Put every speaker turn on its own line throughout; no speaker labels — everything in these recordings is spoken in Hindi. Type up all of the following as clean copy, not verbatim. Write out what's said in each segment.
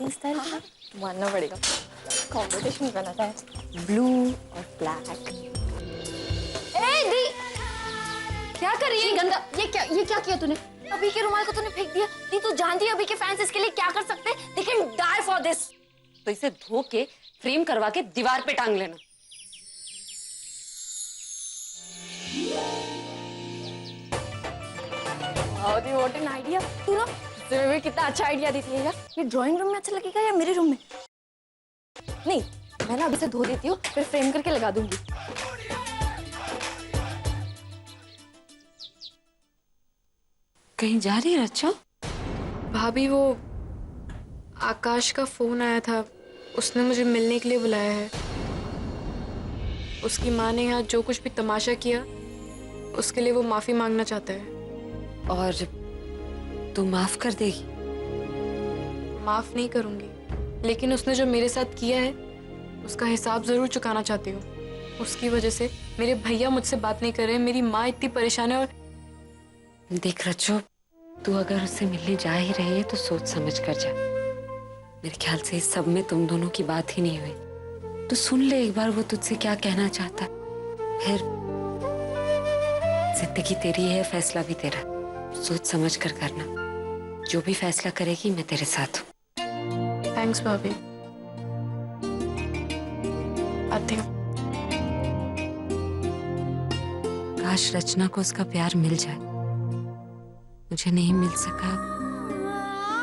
वाली स्टाइल मानना पड़ेगा। कॉम्पिटिशन बनाता है ब्लू और ब्लैक। ए दी, क्या कर रही है? गंदा, ये क्या किया तूने? अभी के रुमाल को तूने फेंक दिया। दी तू जानती है अभी के फैंस इसके लिए क्या कर सकते हैं? They can die for this।
तो इसे धो के फ्रेम करवा के दीवार पे टांग लेना।
What an idea. तू ना भी कितना अच्छा आइडिया देती है यार। ये ड्राइंग रूम में अच्छा लगेगा या मेरे रूम में? नहीं, मैं ना अभी से धो देती हूँ, फिर फ्रेम करके लगा दूंगी।
कहीं जा रही है रक्षा?
भाभी वो आकाश का फोन आया था, उसने मुझे मिलने के लिए बुलाया है। उसकी माँ ने यहाँ जो कुछ भी तमाशा किया उसके लिए वो माफी मांगना चाहता है।
और तू माफ कर देगी?
माफ नहीं करूंगी, लेकिन उसने जो मेरे साथ किया है उसका हिसाब जरूर चुकाना चाहती हूँ। उसकी वजह से मेरे भैया मुझसे बात नहीं कर रहे, मेरी माँ इतनी परेशान है। और
देख रच्चो, तू अगर उससे मिलने जा ही रही है तो सोच समझ कर जा। मेरे ख्याल से इस सब में तुम दोनों की बात ही नहीं हुई। तो सुन ले एक बार वो तुझसे क्या कहना चाहता है। फिर जिंदगी तेरी है, फैसला भी तेरा। सोच समझ कर करना। जो भी फैसला करेगी मैं तेरे साथ हूँ।
थैंक्स भाभी, आती हूँ।
काश रचना को उसका प्यार मिल जाए। मुझे नहीं मिल सका,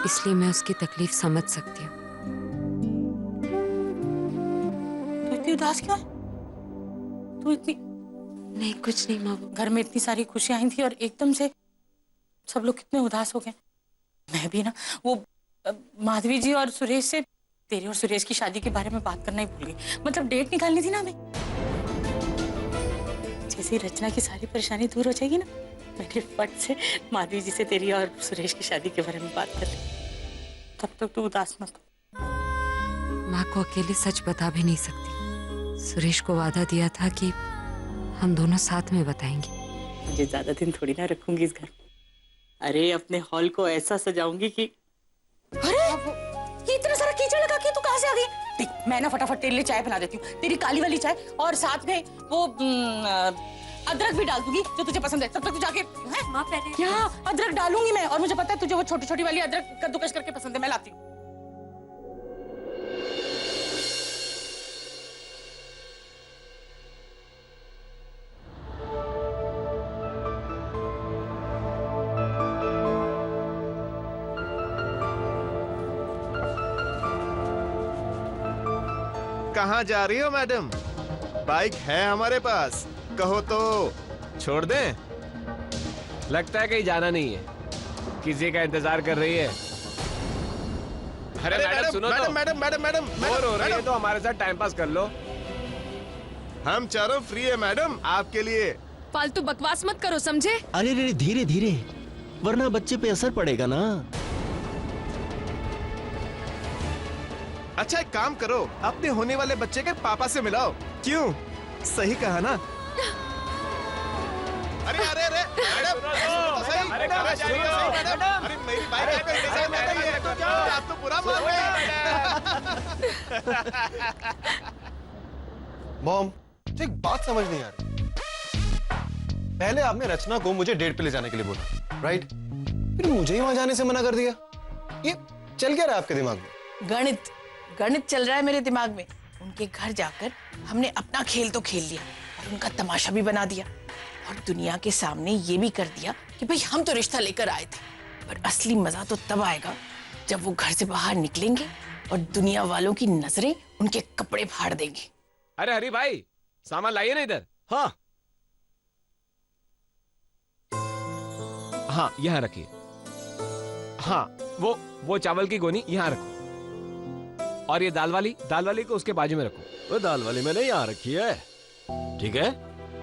इसलिए मैं उसकी तकलीफ समझ सकती हूँ।
तू इतनी उदास क्यों है? तू इतनी...
नहीं कुछ नहीं माँ।
घर में इतनी सारी खुशियां आई थी और एकदम से सब लोग कितने उदास हो गए। मैं भी ना वो माधवी जी और सुरेश से तेरे और सुरेश की शादी के बारे में बात करना ही भूल गई। मतलब डेट निकालनी थी ना हमें। जैसे ही रचना की सारी परेशानी दूर हो जाएगी ना, मैंने फट से माधवी जी से तेरी और सुरेश की शादी के बारे में बात कर ली। तब तक तू उदास मत हो।
माँ को अकेले सच बता भी नहीं सकती। सुरेश को वादा दिया था कि हम दोनों साथ में बताएंगे।
मुझे ज्यादा दिन थोड़ी ना रखूंगी इस घर। अरे अपने हॉल को ऐसा सजाऊंगी कि... अरे ये इतना सारा कीचड़ लगा के तू कहाँ से आ गई? देख, मैं ना फटाफट तेरे लिए चाय बना देती हूँ, तेरी काली वाली चाय, और साथ में वो अदरक भी डाल दूंगी जो तुझे पसंद है। तब तक तू जाके...
माँ पहले
क्या अदरक डालूंगी मैं, और मुझे पता है तुझे वो छोटी छोटी वाली अदरक कद्दूकस करके पसंद है, मैं लाती हूँ।
कहाँ जा रही हो मैडम? बाइक है हमारे पास, कहो तो छोड़ दें?
लगता है कहीं जाना नहीं है, किसी का इंतजार कर रही है। अरे मैडम सुनो तो।
मैडम
बोर हो रही है तो हमारे साथ टाइम पास कर लो।
हम चारों फ्री है मैडम आपके लिए।
फालतू बकवास मत करो, समझे?
अरे धीरे धीरे, वरना बच्चे पे असर पड़ेगा ना।
अच्छा एक काम करो, अपने होने वाले बच्चे के पापा से मिलाओ। क्यों? सही कहा ना? अरे अरे अरे मैडम, सही।
अरे कहाँ जा रही हो?
मैडम, अरे मेरी बाइक पे इंतजार कर रही है। आप तो बुरा मान गए।
मॉम, मुझे एक बात समझ नहीं आ रही। पहले आपने रचना को मुझे डेट पे ले जाने के लिए बोला, राइट? फिर मुझे ही वहां जाने से मना कर दिया। ये चल क्या रहा है आपके दिमाग में?
गणित चल रहा है मेरे दिमाग में। उनके घर जाकर हमने अपना खेल तो खेल लिया और उनका तमाशा भी बना दिया, और दुनिया के सामने ये भी कर दिया कि भाई हम तो रिश्ता लेकर आए थे। पर असली मजा तो तब आएगा जब वो घर से बाहर निकलेंगे और दुनिया वालों की नजरें उनके कपड़े फाड़ देंगी।
अरे हरी भाई, सामान लाइए ना इधर।
हाँ
हाँ यहाँ रखिए। हाँ वो चावल की गोनी यहाँ रखो, और ये दाल वाली को उसके बाजू में रखो।
वो दाल वाली मैंने यहाँ रखी है। ठीक है।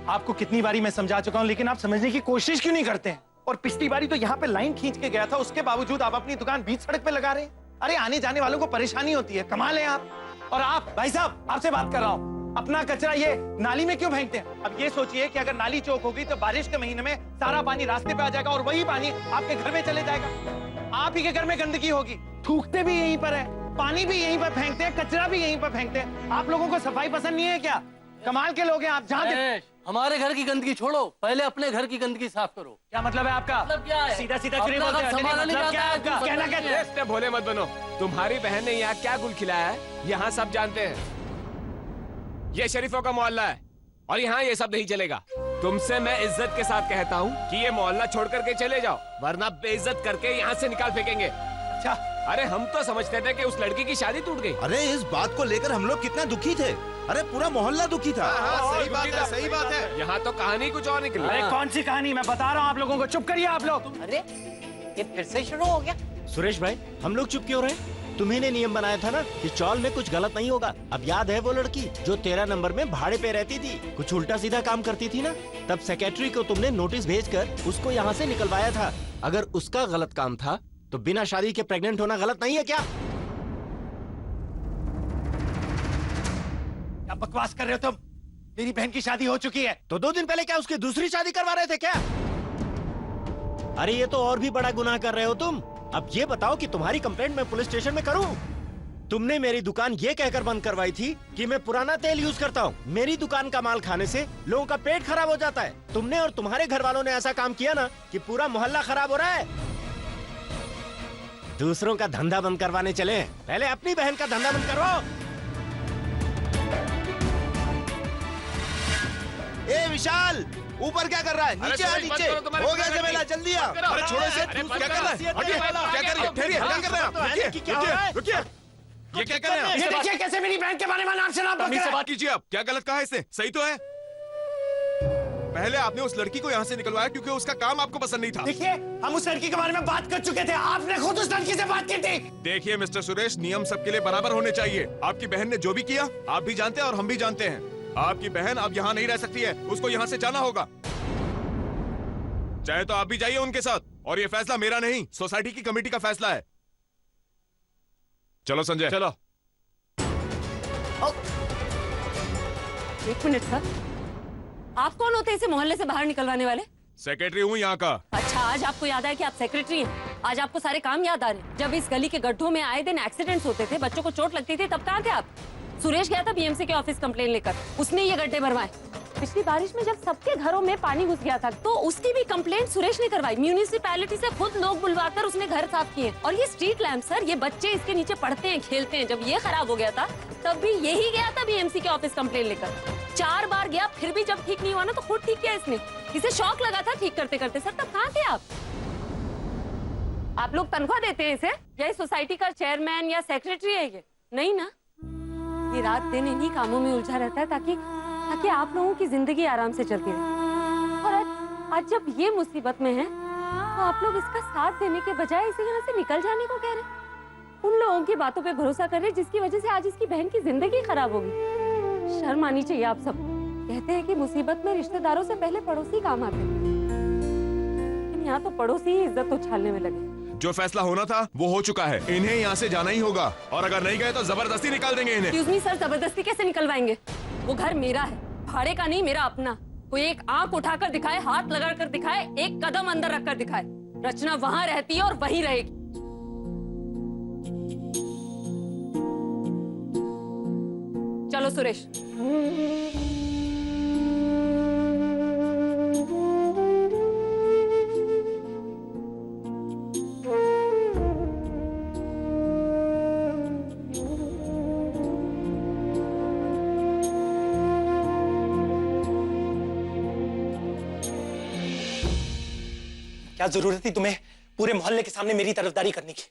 आपको कितनी बारी मैं समझा चुका हूँ, लेकिन आप समझने की कोशिश क्यों नहीं करते हैं? और पिछली बारी तो यहाँ पे लाइन खींच के गया था, उसके बावजूद आप अपनी दुकान बीच सड़क पे लगा रहे हैं। अरे आने जाने वालों को परेशानी होती है, कमाल है आप। और आप भाई साहब, आपसे बात कर रहा हूँ, अपना कचरा ये नाली में क्यों फेंकते हैं? अब ये सोचिए कि अगर नाली चौक होगी तो बारिश के महीने में सारा पानी रास्ते पे आ जाएगा और वही पानी आपके घर में चले जाएगा। आप ही के घर में गंदगी होगी, थूकते भी यहीं पर है। पानी भी यहीं पर फेंकते हैं, कचरा भी यहीं पर फेंकते हैं। आप लोगों को सफाई पसंद नहीं है क्या? कमाल के लोग हैं आप। जहाँ
महेश, हमारे घर की गंदगी छोड़ो, पहले अपने घर की गंदगी साफ करो।
क्या मतलब है आपका?
मतलब क्या है?
सीधा सीधा क्यों बोलते हैं?
संभाला नहीं
मतलब क्या है
जाता
आपका?
है,
कहना क्या है?
इतने भोले मत बनो। तुम्हारी बहन ने यहाँ क्या गुल खिलाया है यहाँ सब जानते हैं। ये शरीफों का मोहल्ला है और यहाँ ये सब नहीं चलेगा। तुमसे मैं इज्जत के साथ कहता हूँ कि ये मोहल्ला छोड़ करके चले जाओ, वरना बेइज्जत करके यहाँ से निकाल फेंकेंगे।
अच्छा,
अरे हम तो समझते थे कि उस लड़की की शादी टूट गई।
अरे इस बात को लेकर हम लोग कितना दुखी थे। अरे पूरा मोहल्ला दुखी था।
सही बात है, सही बात है।
यहाँ तो कहानी कुछ और निकली।
अरे कौन सी कहानी? मैं बता रहा हूँ आप लोगों को। चुप करिए आप लोग।
अरे ये फिर से शुरू हो गया।
सुरेश भाई, हम लोग चुप क्यों रहे? तुम्ही ने नियम बनाया था ना कि चौल में कुछ गलत नहीं होगा। अब याद है वो लड़की जो 13 नंबर में भाड़े पे रहती थी, कुछ उल्टा सीधा काम करती थी ना? तब सेक्रेटरी को तुमने नोटिस भेजकर उसको यहाँ से निकलवाया था। अगर उसका गलत काम था तो बिना शादी के प्रेग्नेंट होना गलत नहीं है क्या?
क्या बकवास कर रहे हो तुम? मेरी बहन की शादी हो चुकी है।
तो 2 दिन पहले क्या उसकी दूसरी शादी करवा रहे थे क्या? अरे ये तो और भी बड़ा गुनाह कर रहे हो तुम। अब ये बताओ कि तुम्हारी कंप्लेंट मैं पुलिस स्टेशन में करूं? तुमने मेरी दुकान ये कहकर बंद करवाई थी कि मैं पुराना तेल यूज करता हूँ। मेरी दुकान का माल खाने से लोगों का पेट खराब हो जाता है। तुमने और तुम्हारे घर वालों ने ऐसा काम किया ना कि पूरा मोहल्ला खराब हो रहा है। दूसरों का धंधा बंद करवाने चले हैं, पहले अपनी बहन का धंधा बंद करवाओ। ए विशाल, ऊपर क्या कर रहा है? नीचे आ, नीचे। हो गया झमेला, जल्दी आ।
अरे छोड़ो इसे। क्या कर रहा है? हटिए। क्या कर रही है? ठहरिए, क्या कर रहे हैं आप? रुकिए, रुकिए। ये क्या कर रहे हैं?
ये देखिए कैसे मेरी बहन के बारे में नाम से नाम बक रहा है।
बात कीजिए आप। क्या गलत कहा है इसने? सही तो है। पहले आपने उस लड़की को यहाँ से निकलवाया क्योंकि उसका काम आपको पसंद नहीं था।
देखिए, हम उस लड़की के बारे में बात कर चुके थे। आपने खुद उस लड़की से बात की थी।
देखिए मिस्टर सुरेश, नियम सबके लिए बराबर होने चाहिए। आपकी बहन ने जो भी किया आप भी जानते हैं और हम भी जानते हैं। आपकी बहन अब यहाँ नहीं रह सकती है, उसको यहाँ से जाना होगा। चाहे तो आप भी जाइए उनके साथ। और ये फैसला मेरा नहीं, सोसाइटी की कमेटी का फैसला है। चलो संजय, चलो।
एक मिनट सर, आप कौन होते हैं इसे मोहल्ले से बाहर निकलवाने वाले?
सेक्रेटरी हूँ यहाँ का।
अच्छा, आज आपको याद है कि आप सेक्रेटरी हैं। आज आपको सारे काम याद आ रहे हैं। जब इस गली के गड्ढों में आए दिन एक्सीडेंट्स होते थे, बच्चों को चोट लगती थी, तब कहाँ थे आप? सुरेश गया था बीएमसी के ऑफिस कंप्लेन लेकर, उसने ये गड्ढे भरवाए। पिछली बारिश में जब सबके घरों में पानी घुस गया था तो उसकी भी कंप्लेंट सुरेश ने करवाई। म्यूनिसिपैलिटी से खुद लोग बुलवाकर उसने घर साफ किए। और ये स्ट्रीट लैंप सर, ये बच्चे इसके नीचे पढ़ते हैं, खेलते हैं। जब ये खराब हो गया था तब भी यही गया था बीएमसी के ऑफिस कंप्लेन लेकर। 4 बार गया, फिर भी जब ठीक नहीं हुआ ना तो खुद ठीक किया इसने। इसे शौक लगा था ठीक करते करते। सर तब कहाँ थे आप? आप लोग तनख्वाह देते हैं इसे, या इस सोसाइटी का चेयरमैन या सेक्रेटरी है ये? नहीं ना, ये रात दिन इन्हीं कामों में उलझा रहता है ताकि आप लोगों की जिंदगी आराम से चलती रहे। और आज जब ये मुसीबत में है तो आप लोग इसका साथ देने के बजाय इसे यहाँ से निकल जाने को कह रहे। उन लोगों की बातों पे भरोसा कर रहे जिसकी वजह से आज इसकी बहन की जिंदगी खराब होगी। शर्म आनी चाहिए आप सब। कहते हैं कि मुसीबत में रिश्तेदारों से पहले पड़ोसी काम आते हैं, लेकिन यहाँ तो पड़ोसी ही इज्जत उछालने में लगे।
जो फैसला होना था वो हो चुका है। इन्हें यहाँ से जाना ही होगा और अगर नहीं गए तो जबरदस्ती निकाल देंगे इन्हें।
एक्सक्यूज मी सर, जबरदस्ती कैसे निकलवाएंगे? वो घर मेरा है, भाड़े का नहीं, मेरा अपना। कोई एक आंख उठाकर दिखाए, हाथ लगाकर दिखाए, एक कदम अंदर रखकर दिखाए। रचना वहां रहती है और वहीं रहेगी। चलो सुरेश।
क्या जरूरत थी तुम्हें पूरे मोहल्ले के सामने मेरी तरफदारी करने की?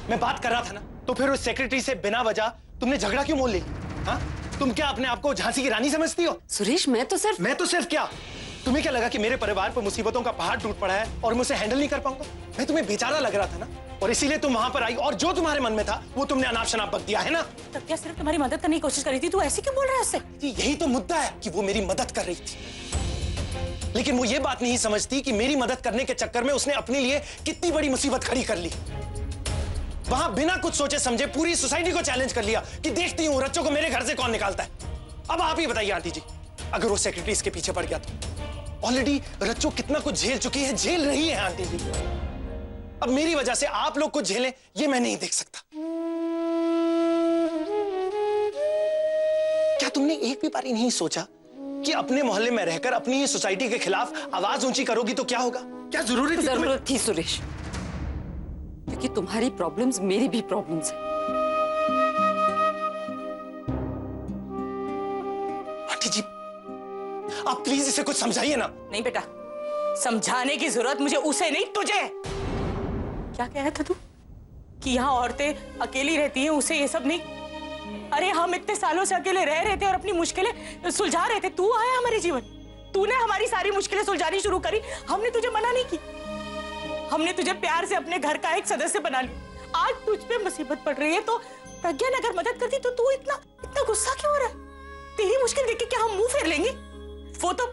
मैं बात कर रहा था ना, तो फिर उस सेक्रेटरी से बिना वजह तुमने झगड़ा क्यों मोल लिया? हाँ, तुम क्या अपने आप को झांसी की रानी समझती हो?
सुरेश, मैं तो सिर्फ क्या?
तुम्हें क्या लगा कि मेरे परिवार पर मुसीबतों का पहाड़ टूट पड़ा है और मैं उसे हैंडल नहीं कर पाऊंगा? मैं तुम्हें बेचारा लग रहा था ना, और इसीलिए तुम वहां पर आई और जो तुम्हारे मन में था वो तुमने अनाप शनाप बक दिया है ना।
तब क्या सिर्फ तुम्हारी मदद करने की कोशिश कर रही थी? तू ऐसे क्यों बोल रहा है उससे?
यही तो मुद्दा है कि वो मेरी मदद कर रही थी, लेकिन वो ये बात नहीं समझती कि मेरी मदद करने के चक्कर में उसने अपने लिए कितनी बड़ी मुसीबत खड़ी कर ली। वहां बिना कुछ सोचे समझे पूरी सोसाइटी को चैलेंज कर लिया कि देखती हूं रच्चों को मेरे घर से कौन निकालता है। अब आप ही बताइए आंटी जी, अगर वो सेक्रेटरी इसके पीछे पड़ गया तो? ऑलरेडी रच्चो कितना कुछ झेल चुकी है, झेल रही है आंटी जी। अब मेरी वजह से आप लोग कुछ झेलें ये मैं नहीं देख सकता। तुमने एक भी बारी नहीं सोचा कि अपने मोहल्ले में रहकर अपनी ही सोसाइटी के खिलाफ आवाज ऊंची करोगी तो क्या होगा? क्या जरूरी थी?
जरूरत थी सुरेश, क्योंकि तुम्हारी प्रॉब्लम्स मेरी भी प्रॉब्लम्स हैं।
आंटी जी, आप प्लीज इसे कुछ समझाइए ना।
नहीं बेटा, समझाने की जरूरत मुझे उसे नहीं तुझे है। क्या कह रहा था तू कि यहाँ औरतें अकेली रहती हैं, उसे ये सब नहीं? अरे हम इतने सालों से अकेले रह रहे थे और अपनी मुश्किलें सुलझा रहे थे। तू आया हमारे जीवन, तूने हमारी सारी मुश्किलें सुलझानी शुरू करी। हमने तुझे मना नहीं की, हमने तुझे प्यार से अपने घर का एक सदस्य बना लिया। आज तुझ पे मुसीबत पड़ रही है तो प्रज्ञा ने अगर मदद करती तो तू इतना गुस्सा क्यों हो रहा है? तेरी मुश्किल देख के क्या हम मुंह फेर लेंगे? वो तो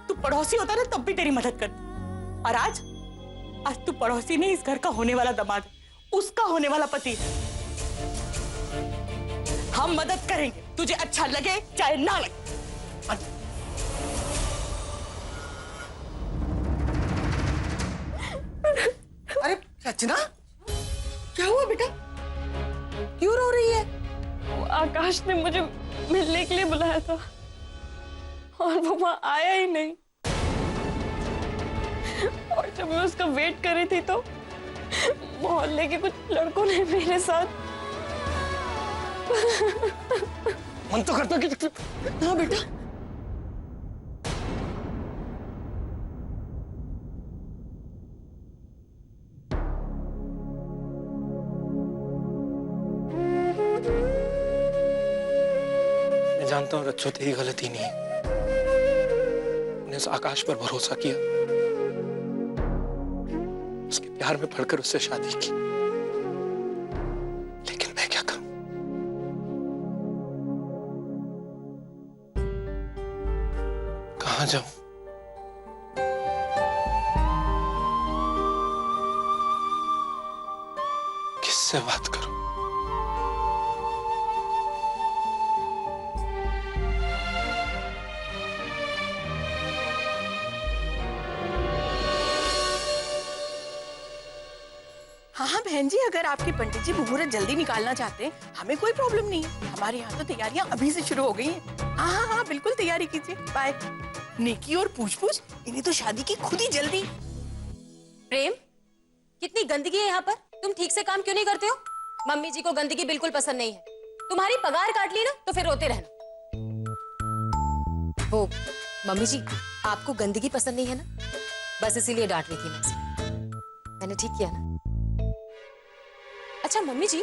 तू पड़ोसी होता ना तब भी तेरी मदद करती, और आज तू पड़ोसी नहीं, इस घर का होने वाला दामाद, उसका होने वाला पति। हम मदद करेंगे, तुझे अच्छा लगे चाहे ना लगे। अरे रचना, क्या हुआ बेटा? क्यों रो रही है?
आकाश ने मुझे मिलने के लिए बुलाया था और वो वहां आया ही नहीं, और जब मैं उसका वेट कर रही थी तो मोहल्ले के कुछ लड़कों ने मेरे साथ
मन तो करता कि
हाँ बेटा,
मैं जानता हूँ रच्चो तेरी गलती नहीं, उन्हें उस आकाश पर भरोसा किया, उसके प्यार में पड़कर उससे शादी की, लेकिन मैं क्या करूं? कहां जाऊं? किससे बात करूं?
हाँ बहन जी, अगर आपके पंडित जी मुहूर्त जल्दी निकालना चाहते हैं, हमें कोई प्रॉब्लम नहीं है। हमारे यहाँ तो तैयारियां अभी से शुरू हो गई हैं। हाँ हाँ हाँ, बिल्कुल तैयारी कीजिए। बाय। निकी और पूछ इन्हें तो शादी की खुद ही जल्दी।
प्रेम, कितनी गंदगी है यहाँ पर, तुम ठीक से काम क्यों नहीं करते हो? मम्मी जी को गंदगी बिल्कुल पसंद नहीं है। तुम्हारी पगार काट ली ना तो फिर रोते रहना। वो मम्मी जी, आपको गंदगी पसंद नहीं है ना, बस इसीलिए डांट रही थी मैंने ठीक किया ना? अच्छा मम्मी जी,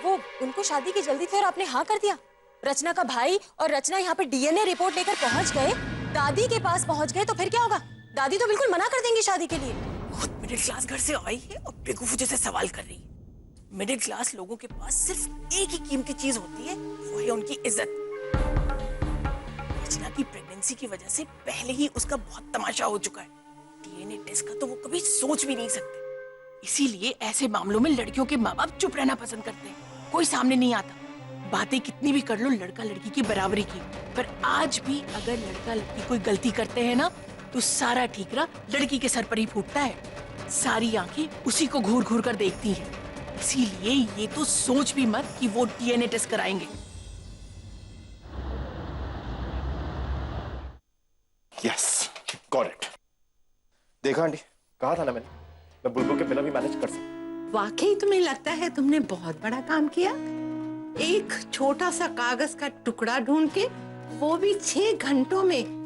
वो उनको शादी की जल्दी थी और आपने हाँ कर दिया। रचना का भाई और रचना यहाँ पे डीएनए रिपोर्ट लेकर पहुंच गए, दादी के पास पहुंच गए, तो फिर क्या होगा? दादी तो बिल्कुल मना कर देंगी शादी के लिए।
बहुत मिडिल क्लास घर से आई है और बेवकूफ जैसे सवाल कर रही है। मिडिल क्लास लोगों के पास सिर्फ एक ही कीमती चीज होती है, वो है उनकी इज्जत। रचना की प्रेगनेंसी की वजह से पहले ही उसका बहुत तमाशा हो चुका है। डीएनए टेस्ट का तो वो कभी सोच भी नहीं सकते। इसीलिए ऐसे मामलों में लड़कियों के माँ बाप चुप रहना पसंद करते हैं, कोई सामने नहीं आता। बातें कितनी भी कर लो लड़का लड़की की बराबरी की, पर आज भी अगर लड़का लड़की कोई गलती करते हैं ना तो सारा ठीकरा लड़की के सर पर ही फूटता है। सारी आंखें उसी को घूर घूर कर देखती हैं। इसीलिए ये तो सोच भी मत कि वो डीएनए टेस्ट कराएंगे।
Yes, got it. देखा आंटी, कहा था ना मैंने, मैं बुलबुल के बिना भी मैनेज कर सकता।
वाकई तुम्हें लगता है तुमने बहुत बड़ा काम किया? एक छोटा सा कागज का टुकड़ा ढूंढ के, वो भी 6 घंटों में।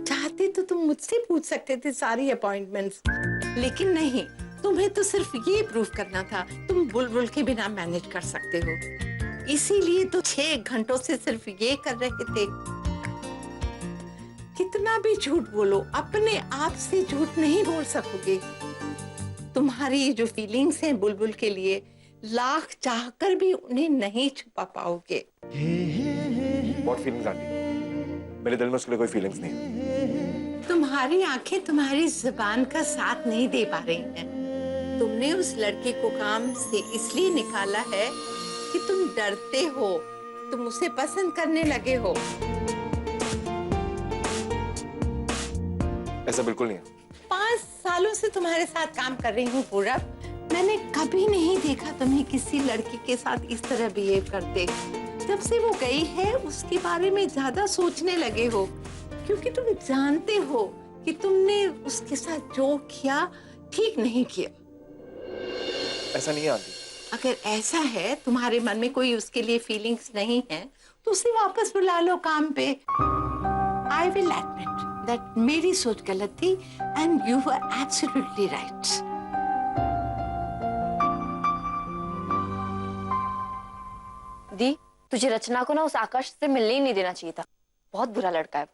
चाहते तो तुम मुझसे पूछ सकते थे सारी अपॉइंटमेंट्स, लेकिन नहीं, तुम्हें तो सिर्फ ये प्रूफ करना था तुम बुलबुल के बिना मैनेज कर सकते हो। इसीलिए तो 6 घंटों से सिर्फ ये कर रहे थे। कितना भी झूठ बोलो, अपने आप से झूठ नहीं बोल सकोगे। तुम्हारी जो फीलिंग्स हैं बुलबुल के लिए, लाख चाहकर भी उन्हें नहीं छुपा पाओगे।
What feelings aunty? मेरे दिल में उसके लिए कोई फीलिंग्स नहीं है।
तुम्हारी आंखें तुम्हारी जुबान का साथ नहीं दे पा रही हैं। तुमने उस लड़के को काम से इसलिए निकाला है कि तुम डरते हो, तुम उसे पसंद करने लगे हो।
ऐसा बिल्कुल नहीं है।
5 सालों से तुम्हारे साथ काम कर रही हूँ पूरब, मैंने कभी नहीं देखा तुम्हें किसी लड़की के साथ इस तरह बिहेव करते। जब से वो गई है उसके बारे में ज्यादा सोचने लगे हो, क्योंकि तुम जानते हो कि तुमने उसके साथ जो किया ठीक नहीं किया।
ऐसा नहीं है आंटी।
अगर ऐसा है, तुम्हारे मन में कोई उसके लिए फीलिंग्स नहीं है, तो उसे वापस बुला लो काम पे। आई विल एडमिट दैट मेरी सोच गलत थी and you were absolutely right.
दी, तुझे रचना को ना उस आकाश से मिलने ही नहीं देना चाहिए था। बहुत बुरा लड़का है वो।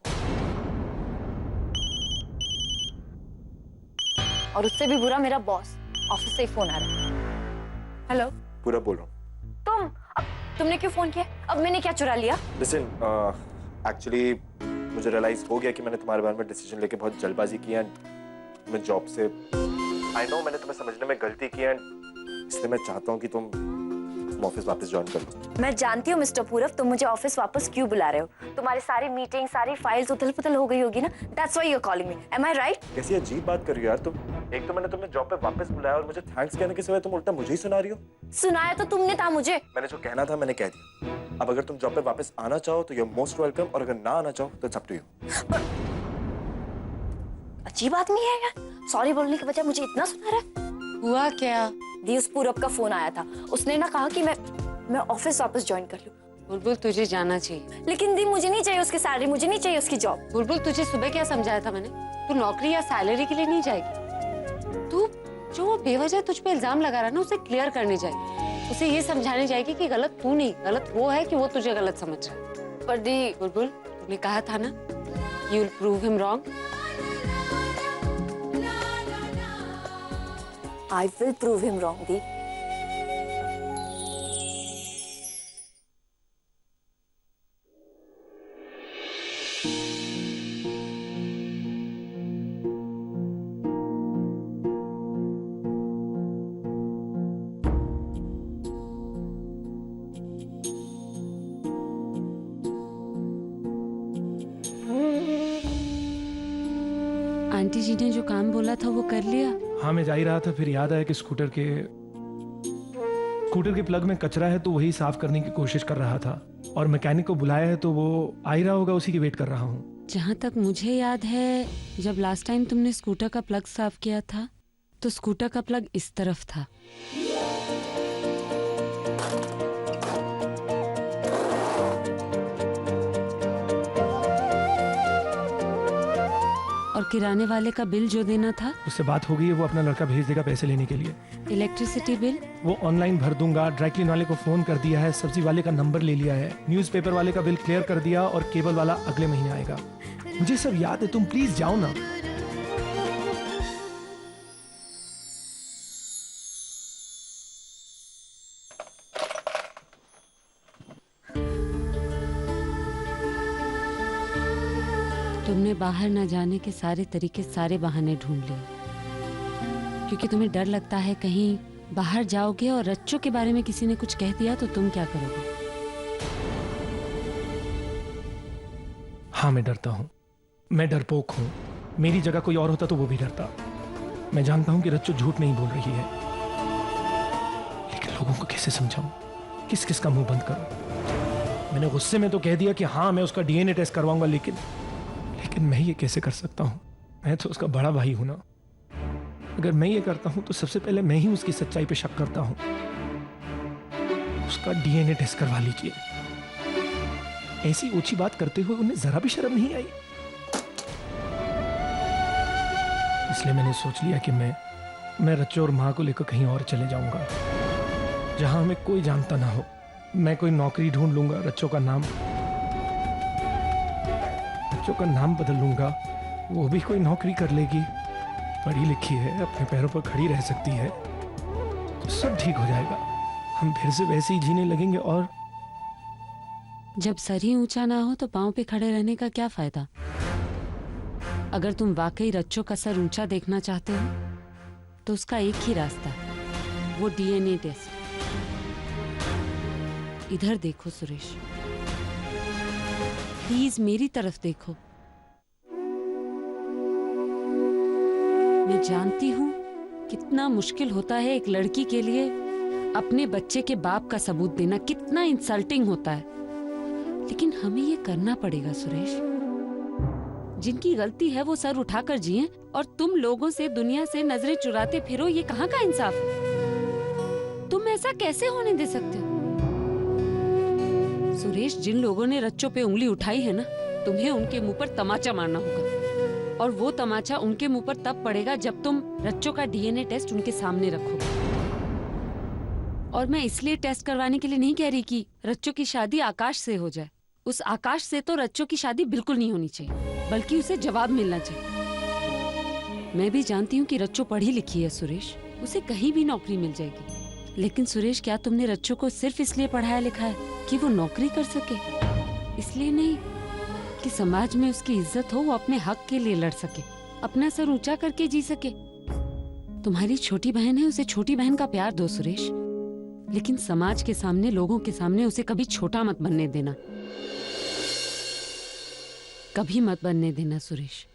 और उससे भी बुरा मेरा बॉस। ऑफिस से ही फोन आ रहा है। हेलो।
पूरा बोल रहा हूँ।
अब तुमने क्यों फोन किया? अब मैंने क्या चुरा लिया?
लिसन, एक्चुअली मुझे रियलाइज हो गया कि मैंने तुम्हारे बारे में डिसीजन लेके बहुत जल्दबाजी की एंड मैं जॉब से, आई नो मैंने तुम्हें समझने में गलती की एंड इसलिए मैं चाहता हूँ कि तुम ऑफिस वापस ज्वाइन कर लो।
मैं जानती हूँ मिस्टर पूरव, तुम मुझे ऑफिस वापस क्यों बुला रहे हो। तुम्हारी सारी मीटिंग, सारी फाइल्स उथल-पुथल हो गई होगी ना। That's why you're calling me. Am I right?
कैसी अजीब बात कर रही हो यार तुम। एक तो मैंने तुम्हें जॉब पे वापस बुलाया और मुझे थैंक्स कहने के सिवाय तुम उल्टा मुझे ही सुना रही हो।
सुनाया तो तुमने था मुझे।
मैंने जो कहना था मैंने कह दिया। अब अगर तुम जॉब पे वापस आना चाहो तो यू आर मोस्ट वेलकम, और अगर ना आना चाहो तो इट्स अप टू यू।
अजीब आदमी है यार। सॉरी बोलने के बजाय मुझे इतना सुना रहा है।
हुआ क्या?
दी, उस पूरब का फोन आया था। उसने ना कहा कि मैं ऑफिस वापस ज्वाइन कर लूं।
बुलबुल तुझे जाना चाहिए।
लेकिन दी, मुझे नहीं चाहिए उसकी सैलरी, मुझे नहीं चाहिए उसकी जॉब।
बुलबुल तुझे सुबह क्या समझाया था मैंने? तू नौकरी या सैलरी के लिए नहीं जाएगी। तू जो बेवजह तुझ पे इल्जाम लगा रहा है ना, उसे क्लियर करने जाएगी। उसे ये समझाने जाएगी कि गलत तू नहीं, गलत वो है कि वो तुझे गलत समझ रहा है।
पर दी,
बुलबुल तुमने कहा था ना, you will prove him wrong.
I will prove him wrong दी।
आंटी जी ने जो काम बोला था वो कर लिया?
हाँ, मैं जा ही रहा था, फिर याद आया कि स्कूटर के प्लग में कचरा है, तो वही साफ करने की कोशिश कर रहा था और मैकेनिक को बुलाया है, तो वो आ ही रहा होगा, उसी की वेट कर रहा हूँ।
जहाँ तक मुझे याद है, जब लास्ट टाइम तुमने स्कूटर का प्लग साफ किया था तो स्कूटर का प्लग इस तरफ था। और किराने वाले का बिल जो देना था,
उससे बात हो गई है, वो अपना लड़का भेज देगा पैसे लेने के लिए।
इलेक्ट्रिसिटी बिल वो
ऑनलाइन भर दूंगा। ड्राई क्लीन वाले को फोन कर दिया है, सब्जी वाले का नंबर ले लिया है, न्यूज़पेपर वाले का बिल क्लियर कर दिया और केबल वाला अगले महीने आएगा। मुझे सब याद है, तुम प्लीज जाओ ना।
तुमने बाहर न जाने के सारे तरीके, सारे बहाने ढूंढ लिए, क्योंकि तुम्हें डर लगता है कहीं बाहर जाओगे और रच्चू के बारे में किसी ने कुछ कह दिया तो तुम क्या करोगे।
हाँ, मैं डरता हूँ, मैं डरपोक हूँ। मेरी जगह कोई और होता तो वो भी डरता। मैं जानता हूँ कि रच्चू झूठ नहीं बोल रही है, लेकिन लोगों को कैसे समझाऊं, किस किस का मुंह बंद करूं। मैंने गुस्से में तो कह दिया कि हाँ मैं उसका डीएनए टेस्ट करवाऊंगा, लेकिन मैं ये कैसे कर सकता हूँ? मैं तो उसका बड़ा भाई हूं ना। अगर मैं ये करता हूं तो सबसे पहले मैं ही उसकी सच्चाई पे शक करता हूं। उसका डीएनए टेस्ट करवा लीजिए। ऐसी ऊंची बात करते हुए उन्हें जरा भी शर्म नहीं आई। इसलिए मैंने सोच लिया कि मैं रच्चू और माँ को लेकर कहीं और चले जाऊंगा, जहां हमें कोई जानता ना हो। मैं कोई नौकरी ढूंढ लूंगा, रच्चू का नाम बदल लूंगा, वो भी कोई नौकरी कर लेगी, पढ़ी लिखी है, अपने पैरों पर खड़ी रह सकती है, तो सब ठीक हो जाएगा। हम फिर से वैसे ही जीने लगेंगे। और
जब सर ही ऊंचा ना हो तो पांव पे खड़े रहने का क्या फायदा? अगर तुम वाकई रच्चू का सर ऊंचा देखना चाहते हो तो उसका एक ही रास्ता है, वो डीएनए टेस्ट। इधर देखो सुरेश, प्लीज मेरी तरफ देखो। मैं जानती हूं कितना मुश्किल होता है एक लड़की के लिए अपने बच्चे के बाप का सबूत देना, कितना इंसल्टिंग होता है, लेकिन हमें ये करना पड़ेगा सुरेश। जिनकी गलती है वो सर उठाकर जिए और तुम लोगों से, दुनिया से नजरें चुराते फिरो, ये कहाँ का इंसाफ है? तुम ऐसा कैसे होने दे सकते हो? सुरेश, जिन लोगों ने रच्चों पे उंगली उठाई है ना, तुम्हें उनके मुंह पर तमाचा मारना होगा। और वो तमाचा उनके मुंह पर तब पड़ेगा जब तुम रच्चों का डीएनए टेस्ट उनके सामने रखोगे। और मैं इसलिए टेस्ट करवाने के लिए नहीं कह रही कि रच्चों की शादी आकाश से हो जाए। उस आकाश से तो रच्चों की शादी बिल्कुल नहीं होनी चाहिए, बल्कि उसे जवाब मिलना चाहिए। मैं भी जानती हूँ कि रच्चों पढ़ी लिखी है सुरेश, उसे कहीं भी नौकरी मिल जाएगी। लेकिन सुरेश, क्या तुमने रच्चों को सिर्फ इसलिए पढ़ाया लिखा है कि वो नौकरी कर सके? इसलिए नहीं कि समाज में उसकी इज्जत हो, वो अपने हक के लिए लड़ सके, अपना सर ऊंचा करके जी सके। तुम्हारी छोटी बहन है, उसे छोटी बहन का प्यार दो सुरेश, लेकिन समाज के सामने, लोगों के सामने उसे कभी छोटा मत बनने देना, कभी मत बनने देना सुरेश।